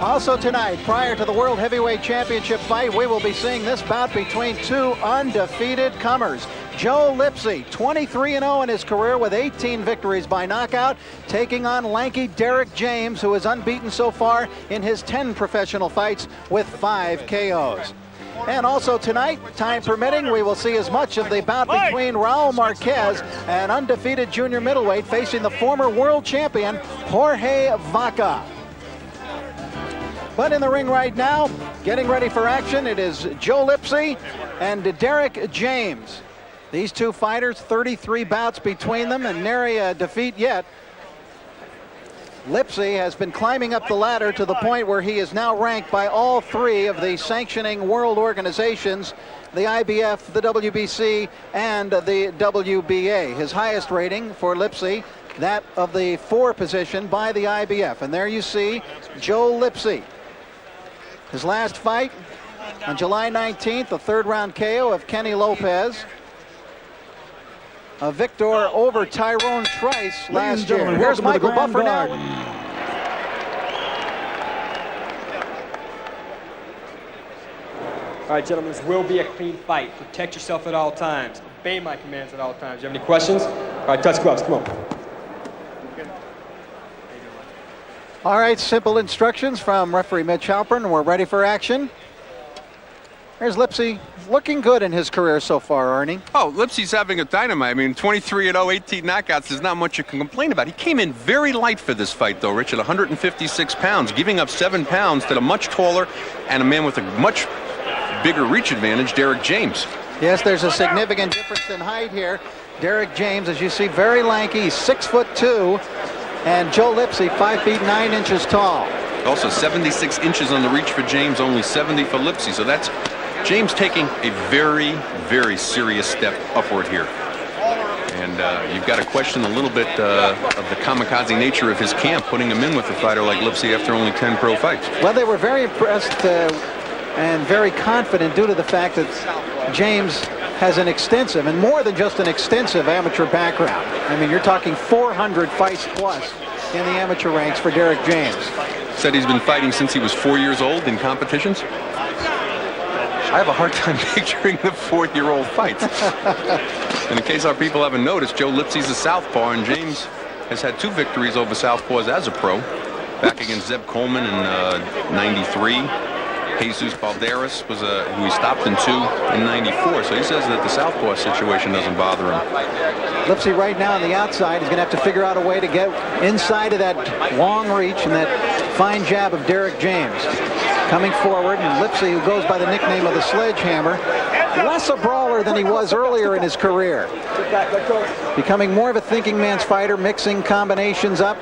Also tonight, prior to the World Heavyweight Championship fight, we will be seeing this bout between two undefeated comers. Joe Lipsey, 23-0 in his career with 18 victories by knockout, taking on lanky Derrick James, who is unbeaten so far in his 10 professional fights with 5 KOs. And also tonight, time permitting, we will see as much of the bout between Raul Marquez, an undefeated junior middleweight, facing the former world champion Jorge Vaca. But in the ring right now, getting ready for action, it is Joe Lipsey and Derrick James. These two fighters, 33 bouts between them and nary a defeat yet. Lipsey has been climbing up the ladder to the point where he is now ranked by all three of the sanctioning world organizations, the IBF, the WBC, and the WBA. His highest rating for Lipsey, that of the 4 position by the IBF. And there you see Joe Lipsey. His last fight on July 19th, a 3rd round KO of Kenny Lopez. A victor over Tyrone Trice last year. Here's Michael Buffer now. All right, gentlemen, this will be a clean fight. Protect yourself at all times. Obey my commands at all times. Do you have any questions? All right, touch gloves. Come on. All right, simple instructions from referee Mitch Halpern. We're ready for action. Here's Lipsey, looking good in his career so far, Arnie. Oh, Lipsey's having a dynamite. I mean, 23-0, 18 knockouts. There's not much you can complain about. He came in very light for this fight, though, Rich, at 156 pounds, giving up 7 pounds to the much taller and a man with a much bigger reach advantage, Derrick James. Yes, there's a significant difference in height here. Derrick James, as you see, very lanky. He's 6'2", and Joe Lipsey, 5 feet 9 inches tall. Also 76 inches on the reach for James, only 70 for Lipsey. So that's James taking a very, very serious step upward here. And you've got to question a little bit of the kamikaze nature of his camp, putting him in with a fighter like Lipsey after only 10 pro fights. Well, they were very impressed and very confident due to the fact that James has an extensive, and more than just an extensive, amateur background. I mean, you're talking 400 fights plus in the amateur ranks for Derrick James. Said he's been fighting since he was 4 years old in competitions. I have a hard time picturing the 4-year-old fights. And in case our people haven't noticed, Joe Lipsey's a southpaw, and James has had 2 victories over southpaws as a pro. Back against Zeb Coleman in '93. Jesus Balderas was who he stopped in 2 in '94. So he says that the southpaw situation doesn't bother him. Lipsey right now on the outside. He's going to have to figure out a way to get inside of that long reach and that fine jab of Derrick James. Coming forward, and Lipsey, who goes by the nickname of the Sledgehammer, less a brawler than he was earlier in his career. Becoming more of a thinking man's fighter, mixing combinations up.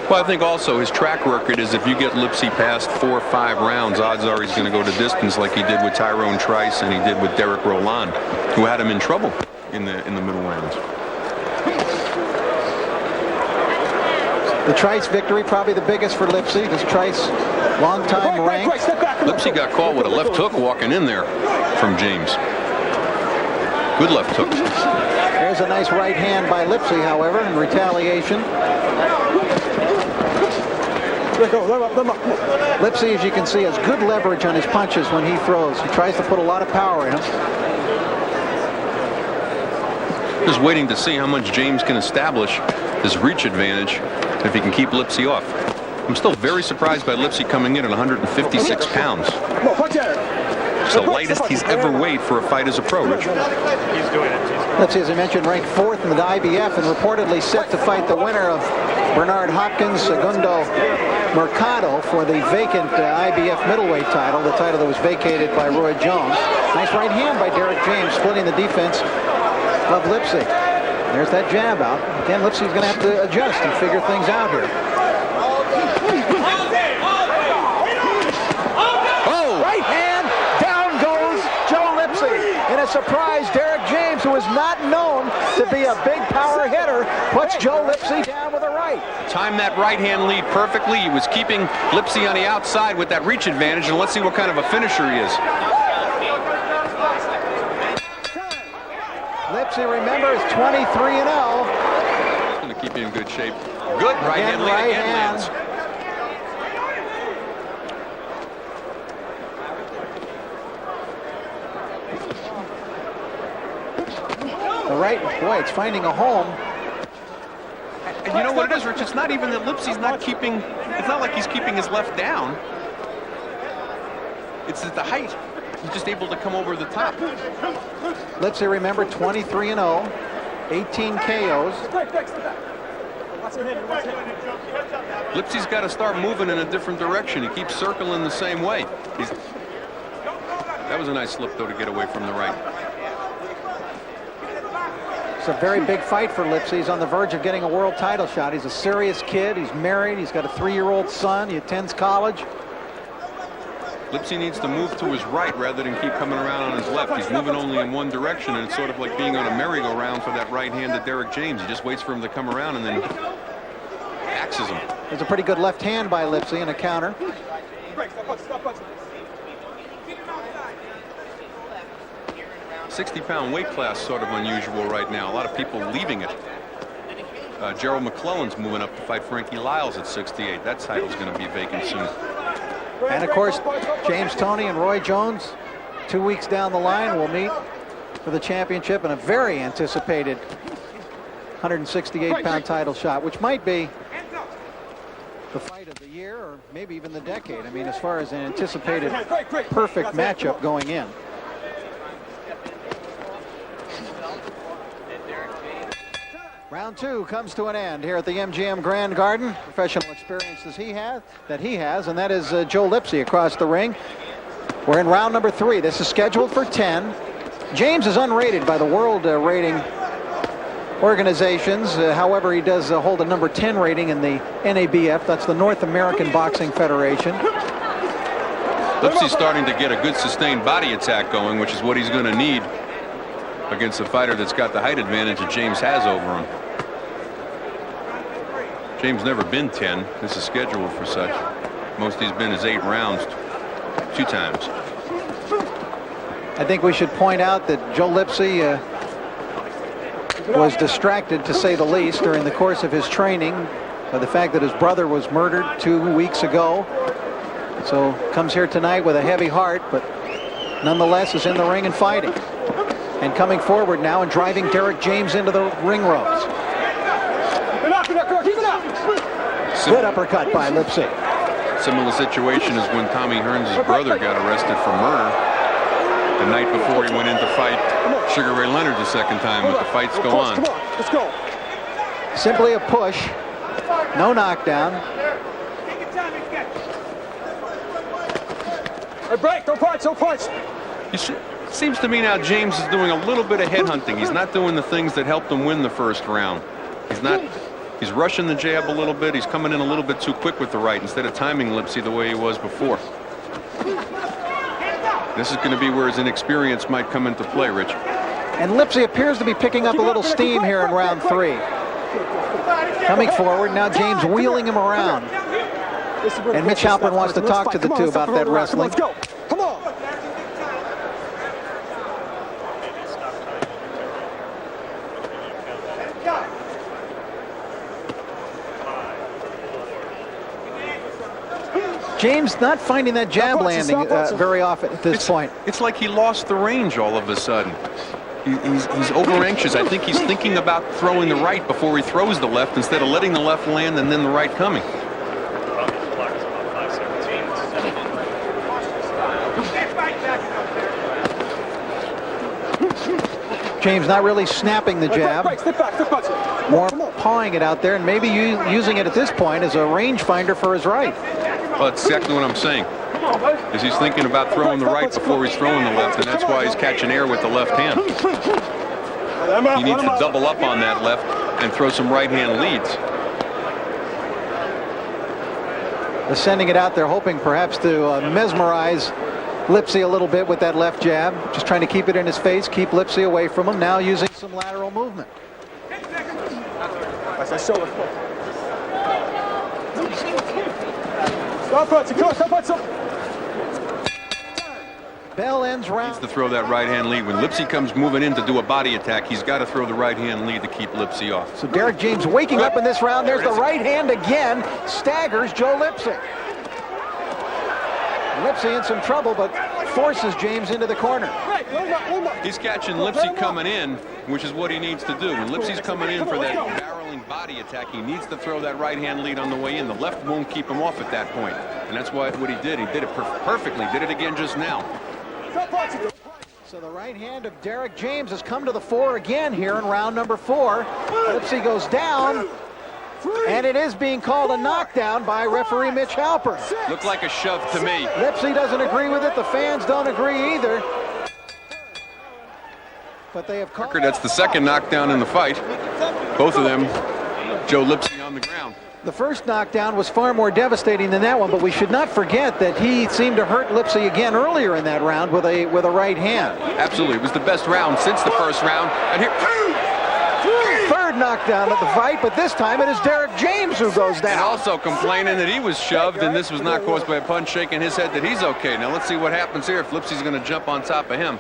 Well, I think also his track record is if you get Lipsey past 4 or 5 rounds, odds are he's going to go to distance like he did with Tyrone Trice and he did with Derrick Roland, who had him in trouble in the middle rounds. The Trice victory, probably the biggest for Lipsey. This Trice, long-time ranked. Lipsey got caught with a left hook walking in there from James. Good left hook. There's a nice right hand by Lipsey, however, in retaliation. Lipsey, as you can see, has good leverage on his punches when he throws. He tries to put a lot of power in them. Just waiting to see how much James can establish his reach advantage if he can keep Lipsey off. I'm still very surprised by Lipsey coming in at 156 pounds. It's the lightest he's ever weighed for a fight as a pro, Rich. He's doing it. Lipsey, as I mentioned, ranked 4th in the IBF and reportedly set to fight the winner of Bernard Hopkins, Segundo Mercado for the vacant IBF middleweight title, the title that was vacated by Roy Jones. Nice right hand by Derrick James, splitting the defense of Lipsey. There's that jab out. Again, Lipsey's going to have to adjust and figure things out here. Oh! Right hand, down goes Joe Lipsey. In a surprise, Derrick James, who is not known to be a big power hitter, puts Joe Lipsey down with a right. Timed that right hand lead perfectly. He was keeping Lipsey on the outside with that reach advantage, and let's see what kind of a finisher he is. Lipsey, remember, is 23-0. Going to keep you in good shape. Good right hand lead again, Lance. right. Boy, it's finding a home. And you know what it is, Rich? It's not even that Lipsey's not keeping, it's not like he's keeping his left down. It's at the height. He's just able to come over the top. Lipsey, remember, 23-0, 18 KOs. Lipsey's got to start moving in a different direction. He keeps circling the same way. That was a nice slip, though, to get away from the right. It's a very big fight for Lipsey. He's on the verge of getting a world title shot. He's a serious kid. He's married. He's got a 3-year-old son. He attends college. Lipsey needs to move to his right rather than keep coming around on his left. He's moving only in one direction, and it's sort of like being on a merry-go-round for that right-handed Derrick James. He just waits for him to come around and then axes him. There's a pretty good left hand by Lipsey in a counter. 60-pound weight class, sort of unusual right now. A lot of people leaving it. Gerald McClellan's moving up to fight Frankie Lyles at 68. That title's going to be vacant soon. And of course, James Toney and Roy Jones, 2 weeks down the line, will meet for the championship in a very anticipated 168-pound title shot, which might be the fight of the year or maybe even the decade. I mean, as far as an anticipated perfect matchup going in. Round 2 comes to an end here at the MGM Grand Garden. Professional experience that he has, and that is Joe Lipsey across the ring. We're in round number 3. This is scheduled for 10. James is unrated by the world rating organizations. However, he does hold a number 10 rating in the NABF. That's the North American Boxing Federation. Lipsey's starting to get a good sustained body attack going, which is what he's going to need against a fighter that's got the height advantage that James has over him. James never been 10. This is scheduled for such. Most he's been is 8 rounds 2 times. I think we should point out that Joe Lipsey was distracted, to say the least, during the course of his training by the fact that his brother was murdered 2 weeks ago. So comes here tonight with a heavy heart, but nonetheless is in the ring and fighting. And coming forward now and driving Derrick James into the ring ropes. Good uppercut by Lipsey. Similar situation as when Tommy Hearns' brother got arrested for murder the night before he went in to fight Sugar Ray Leonard the second time, but the fights go on. Let's go. Simply a push. No knockdown. Break, don't punch, don't punch. Seems to me now James is doing a little bit of headhunting. He's not doing the things that helped him win the first round. He's rushing the jab a little bit. He's coming in a little bit too quick with the right instead of timing Lipsey the way he was before. This is going to be where his inexperience might come into play, Rich. And Lipsey appears to be picking up a little steam here in round 3. Coming forward, now James wheeling him around. And Mitch Halpern wants to talk to the two about that wrestling. Let's go. Come on. James not finding that jab landing very often at this point. It's like he lost the range all of a sudden. He's over anxious. I think he's thinking about throwing the right before he throws the left instead of letting the left land and then the right coming. James not really snapping the jab. More pawing it out there and maybe using it at this point as a rangefinder for his right. Well, that's exactly what I'm saying. Is he's thinking about throwing the right before he's throwing the left, and that's why he's catching air with the left hand. He needs to double up on that left and throw some right hand leads. Sending it out there, hoping perhaps to mesmerize Lipsey a little bit with that left jab. Just trying to keep it in his face, keep Lipsey away from him. Now using some lateral movement. Bell ends round. Needs to throw that right hand lead. When Lipsey comes moving in to do a body attack, he's got to throw the right hand lead to keep Lipsey off. So Derrick James waking up in this round. There's the right hand again. Staggers Joe Lipsey. Lipsey in some trouble, but forces James into the corner. He's catching Lipsey coming in, which is what he needs to do. When Lipsey's coming in for that barreling body attack, he needs to throw that right-hand lead on the way in. The left won't keep him off at that point. And that's what he did. He did it perfectly. Did it again just now. So the right hand of Derrick James has come to the fore again here in round number 4. Lipsey goes down, and it is being called a knockdown by referee Mitch Halpern. Looked like a shove to me. Lipsey doesn't agree with it. The fans don't agree either. But they have called. That's the second knockdown in the fight. Both of them, Joe Lipsey on the ground. The first knockdown was far more devastating than that one, but we should not forget that he seemed to hurt Lipsey again earlier in that round with a right hand. Absolutely. It was the best round since the first round. And here, third knockdown of the fight, but this time it is Derrick James who goes down. And also complaining that he was shoved and this was not caused by a punch, shaking his head that he's okay. Now let's see what happens here if Lipsey's going to jump on top of him.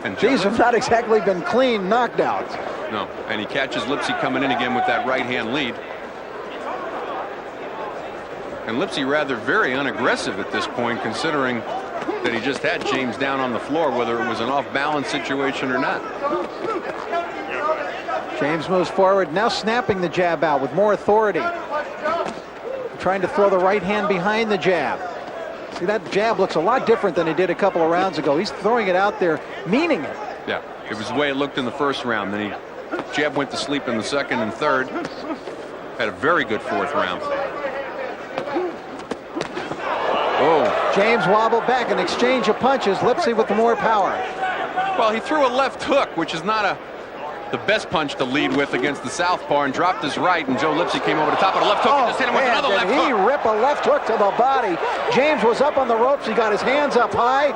And these have not exactly been clean knockdowns. No, and he catches Lipsey coming in again with that right-hand lead. And Lipsey rather very unaggressive at this point, considering that he just had James down on the floor, whether it was an off-balance situation or not. James moves forward, now snapping the jab out with more authority. Trying to throw the right hand behind the jab. See, that jab looks a lot different than it did a couple of rounds ago. He's throwing it out there, meaning it. Yeah, it was the way it looked in the first round. Then jab went to sleep in the second and third. Had a very good fourth round. Oh. James wobbled back, an exchange of punches. Lipsey with more power. Well, he threw a left hook, which is not the best punch to lead with against the southpaw, and dropped his right, and Joe Lipsey came over the top of the left hook and just hit him with another left hook. He rip a left hook to the body. James was up on the ropes. He got his hands up high,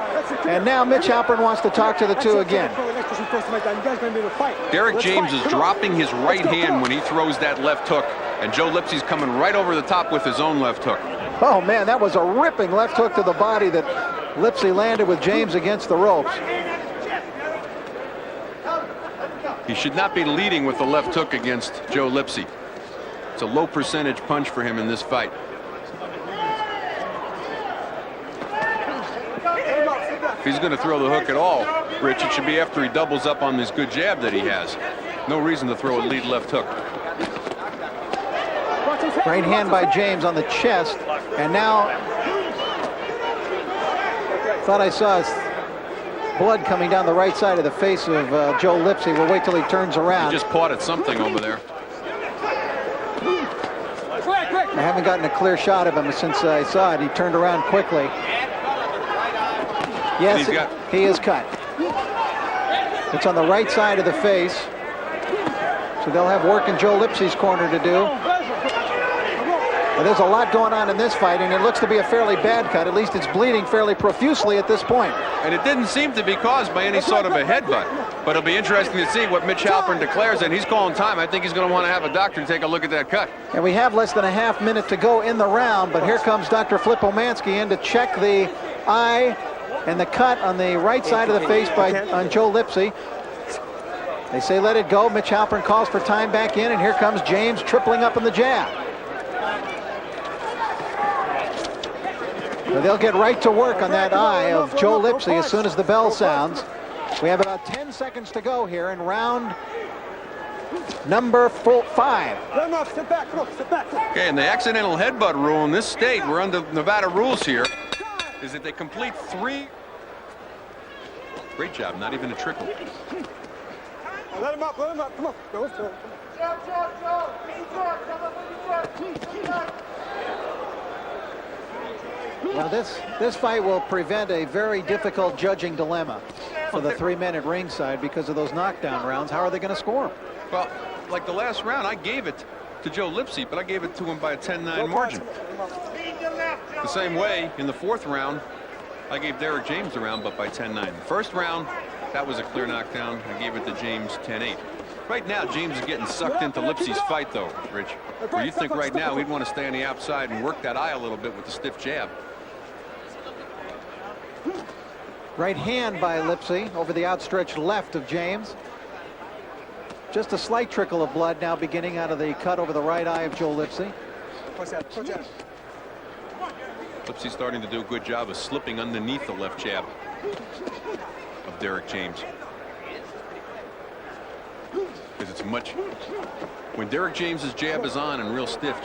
and now Mitch Halpern wants to talk to the two again. Derrick James is dropping his right hand when he throws that left hook, and Joe Lipsey's coming right over the top with his own left hook. Oh, man, that was a ripping left hook to the body that Lipsey landed with James against the ropes. He should not be leading with the left hook against Joe Lipsey. It's a low percentage punch for him in this fight. If he's going to throw the hook at all, Rich, it should be after he doubles up on this good jab that he has. No reason to throw a lead left hook. Right hand by James on the chest, and now thought I saw blood coming down the right side of the face of Joe Lipsey. We'll wait till he turns around. He just pawed at something over there. I haven't gotten a clear shot of him since I saw it. He turned around quickly. Yes, he is cut. It's on the right side of the face. So they'll have work in Joe Lipsey's corner to do. Well, there's a lot going on in this fight, and it looks to be a fairly bad cut. At least it's bleeding fairly profusely at this point. And it didn't seem to be caused by any sort of a headbutt. But it'll be interesting to see what Mitch Halpern declares, and he's calling time. I think he's going to want to have a doctor take a look at that cut. And we have less than a half minute to go in the round, but here comes Dr. Flip Omansky in to check the eye and the cut on the right side of the face on Joe Lipsey. They say let it go. Mitch Halpern calls for time back in, and here comes James tripling up in the jab. They'll get right to work on that eye of Joe Lipsey as soon as the bell sounds. We have about 10 seconds to go here in round number 5. Okay, and the accidental headbutt rule in this state, we're under Nevada rules here, is that they complete 3. Great job, not even a trickle. Let him up, come on. Go for it. Well, this fight will prevent a very difficult judging dilemma for the 3 men at ringside because of those knockdown rounds. How are they going to score them? Well, like the last round, I gave it to Joe Lipsey, but I gave it to him by a 10-9 margin. The same way, in the 4th round, I gave Derrick James the round, but by 10-9. The first round, that was a clear knockdown. I gave it to James 10-8. Right now, James is getting sucked into Lipsey's fight, though, Rich. Where you think right now he'd want to stay on the outside and work that eye a little bit with the stiff jab. Right hand by Lipsey over the outstretched left of James. Just a slight trickle of blood now beginning out of the cut over the right eye of Joe Lipsey. Lipsey's starting to do a good job of slipping underneath the left jab of Derrick James. Because it's when Derrick James's jab is on and real stiff,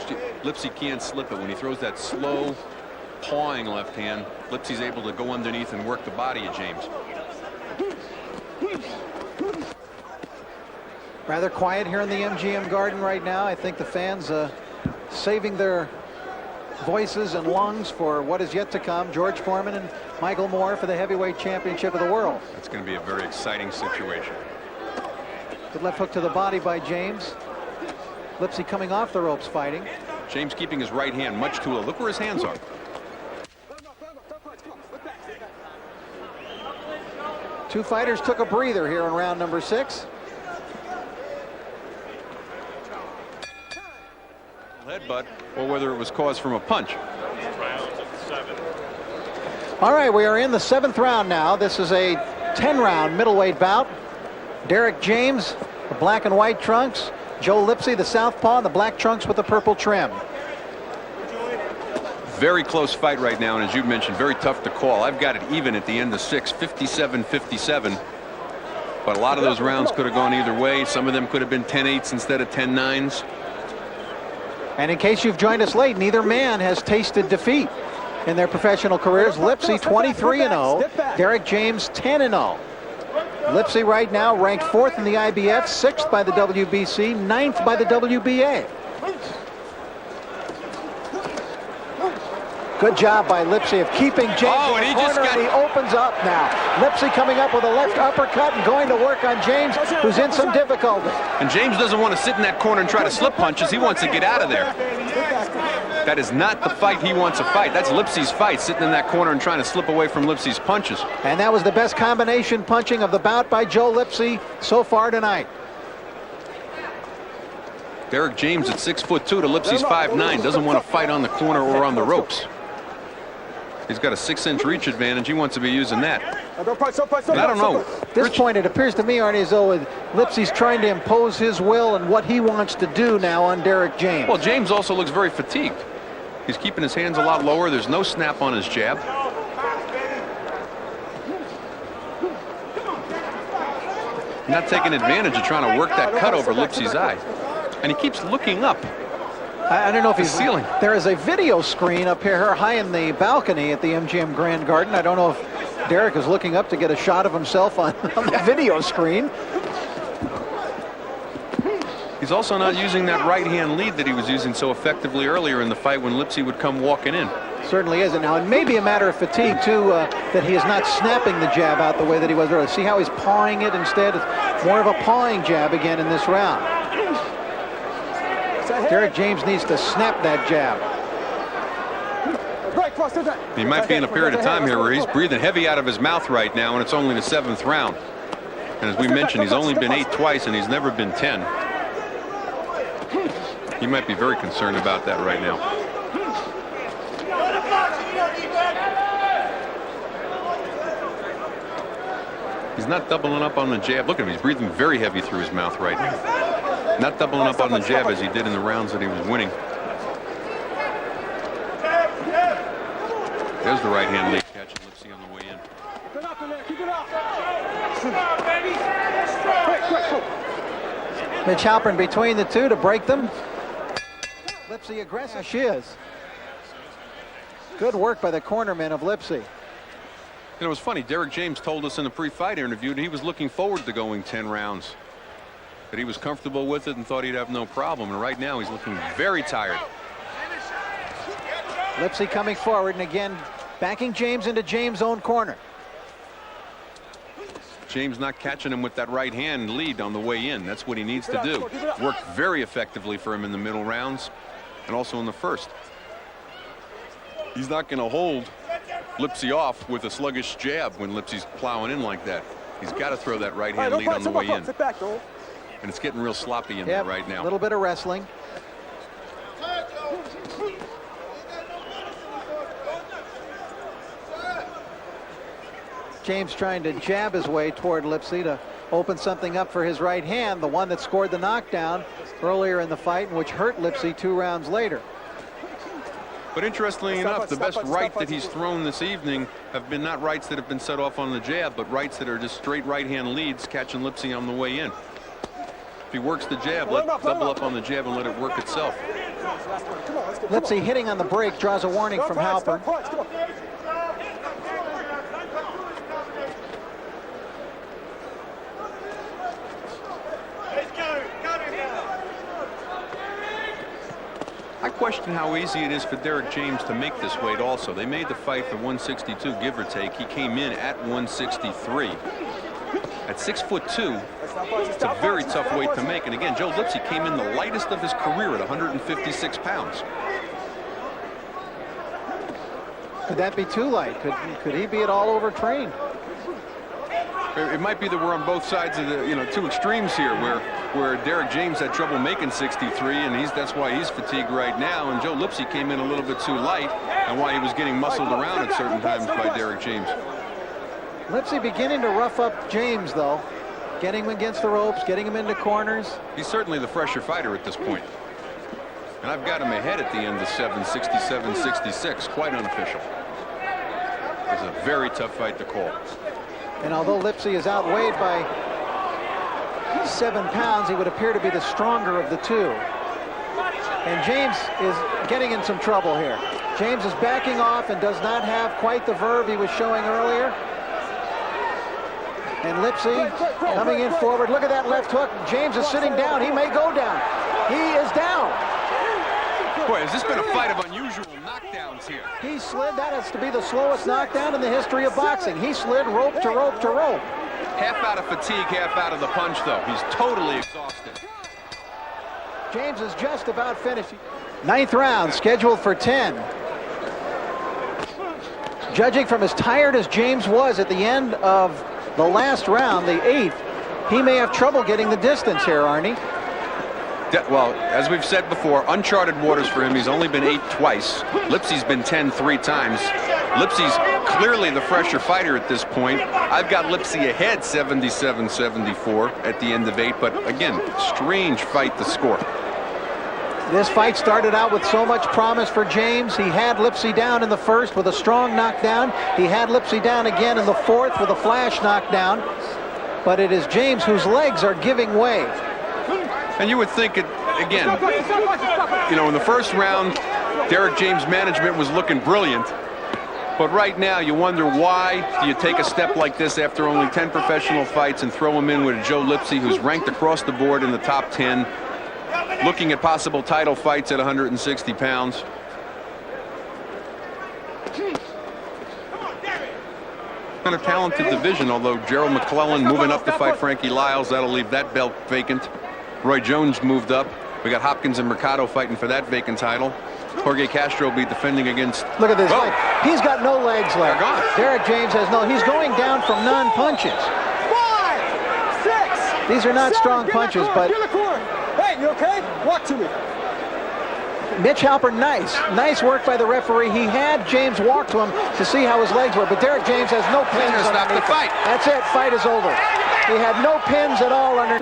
Lipsey can't slip it. When he throws that slow pawing left hand, Lipsey's able to go underneath and work the body of James. Rather quiet here in the MGM Garden right now. I think the fans saving their voices and lungs for what is yet to come. George Foreman and Michael Moore for the heavyweight championship of the world. It's going to be a very exciting situation. Good left hook to the body by James. Lipsey coming off the ropes fighting. James keeping his right hand much too low. Look where his hands are. Two fighters took a breather here in round number 6. Headbutt, or whether it was caused from a punch. All right, we are in the 7th round now. This is a 10-round middleweight bout. Derrick James, the black and white trunks. Joe Lipsey, the southpaw, the black trunks with the purple trim. Very close fight right now, and as you mentioned, very tough to call. I've got it even at the end of 6, 57-57. But a lot of those rounds could have gone either way. Some of them could have been 10-8s instead of 10-9s. And in case you've joined us late, neither man has tasted defeat in their professional careers. Lipsey 23-0, Derrick James 10-0. Lipsey right now ranked 4th in the IBF, 6th by the WBC, 9th by the WBA. Good job by Lipsey of keeping James in the corner, and he opens up now. Lipsey coming up with a left uppercut and going to work on James, who's in some difficulty. And James doesn't want to sit in that corner and try to slip punches. He wants to get out of there. That is not the fight he wants to fight. That's Lipsey's fight, sitting in that corner and trying to slip away from Lipsey's punches. And that was the best combination punching of the bout by Joe Lipsey so far tonight. Derrick James at 6'2" to Lipsey's 5'9", doesn't want to fight on the corner or on the ropes. He's got a 6-inch reach advantage. He wants to be using that. I don't know. At this point, it appears to me, Arnie, as though Lipsey's trying to impose his will and what he wants to do now on Derrick James. Well, James also looks very fatigued. He's keeping his hands a lot lower. There's no snap on his jab. Not taking advantage of trying to work that cut over Lipsey's eye. And he keeps looking up. I don't know if he's ceiling. There is a video screen up here high in the balcony at the MGM Grand Garden. I don't know if Derrick is looking up to get a shot of himself on the video screen. He's also not using that right hand lead that he was using so effectively earlier in the fight when Lipsey would come walking in. Certainly isn't. Now, it may be a matter of fatigue, too, that he is not snapping the jab out the way that he was earlier. See how he's pawing it instead? It's more of a pawing jab again in this round. Derrick James needs to snap that jab. He might be in a period of time here where he's breathing heavy out of his mouth right now, and it's only the 7th round. And as we mentioned, he's only been 8 twice, and he's never been 10. He might be very concerned about that right now. He's not doubling up on the jab. Look at him. He's breathing very heavy through his mouth right now. Not doubling up on the jab as he did in the rounds that he was winning. There's the right hand lead catching Lipsey on the way in. Mitch Halpern between the two to break them. Lipsey aggressive. She is. Good work by the cornerman of Lipsey. You know, it was funny. Derrick James told us in the pre-fight interview that he was looking forward to going 10 rounds. That he was comfortable with it and thought he'd have no problem. And right now he's looking very tired. Lipsey coming forward and again backing James into James' own corner. James not catching him with that right hand lead on the way in. That's what he needs to do. Worked very effectively for him in the middle rounds and also in the first. He's not going to hold Lipsey off with a sluggish jab when Lipsey's plowing in like that. He's got to throw that right hand lead on the way in. And it's getting real sloppy in there right now. A little bit of wrestling. James trying to jab his way toward Lipsey to open something up for his right hand, the one that scored the knockdown earlier in the fight, which hurt Lipsey 2 rounds later. But interestingly enough, the best right that he's thrown this evening have been not rights that have been set off on the jab, but rights that are just straight right-hand leads, catching Lipsey on the way in. If he works the jab, double up on the jab and let it work itself. Lipsey hitting on the break draws a warning from Halpern. I question how easy it is for Derrick James to make this weight also. They made the fight for 162, give or take. He came in at 163. At 6'2", it's a very tough weight to make. And again, Joe Lipsey came in the lightest of his career at 156 pounds. Could that be too light? Could he be at all overtrained? It might be that we're on both sides of the two extremes here, where Derrick James had trouble making 63, and that's why he's fatigued right now. And Joe Lipsey came in a little bit too light, and why he was getting muscled around at certain times by Derrick James. Lipsey beginning to rough up James, though, getting him against the ropes, getting him into corners. He's certainly the fresher fighter at this point. And I've got him ahead at the end of 7, 67, 66, quite unofficial. It's a very tough fight to call. And although Lipsey is outweighed by 7 pounds, he would appear to be the stronger of the two. And James is getting in some trouble here. James is backing off and does not have quite the verve he was showing earlier. And Lipsey coming in forward. Look at that left hook. James is sitting down. He may go down. He is down. Boy, has this been a fight of unusual knockdowns here. He slid. That has to be the slowest knockdown in the history of boxing. He slid rope to rope to rope. Half out of fatigue, half out of the punch, though. He's totally exhausted. James is just about finished. 9th round, scheduled for 10. Judging from as tired as James was at the end of the last round, the 8th, he may have trouble getting the distance here, Arnie. Well, as we've said before, uncharted waters for him. He's only been 8 twice. Lipsey's been 10 3 times. Lipsey's clearly the fresher fighter at this point. I've got Lipsey ahead 77-74 at the end of 8, but again, strange fight to score. This fight started out with so much promise for James. He had Lipsey down in the first with a strong knockdown. He had Lipsey down again in the 4th with a flash knockdown. But it is James whose legs are giving way. And you would think, again, in the first round, Derrick James' management was looking brilliant. But right now, you wonder why do you take a step like this after only 10 professional fights and throw him in with Joe Lipsey, who's ranked across the board in the top 10, looking at possible title fights at 160 pounds. Kind of talented division, although Gerald McClellan moving up to fight Frankie Lyles, that'll leave that belt vacant. Roy Jones moved up. We got Hopkins and Mercado fighting for that vacant title. Jorge Castro will be defending against... Look at this leg. He's got no legs left. They're gone. Derrick James has no... He's going down from non-punches. 5, 6. These are not strong punches, but... Hey, you okay? Walk to me. Mitch Halpern, nice work by the referee. He had James walk to him to see how his legs were, but Derrick James has no pins. Stop the fight. That's it. Fight is over. He had no pins at all under.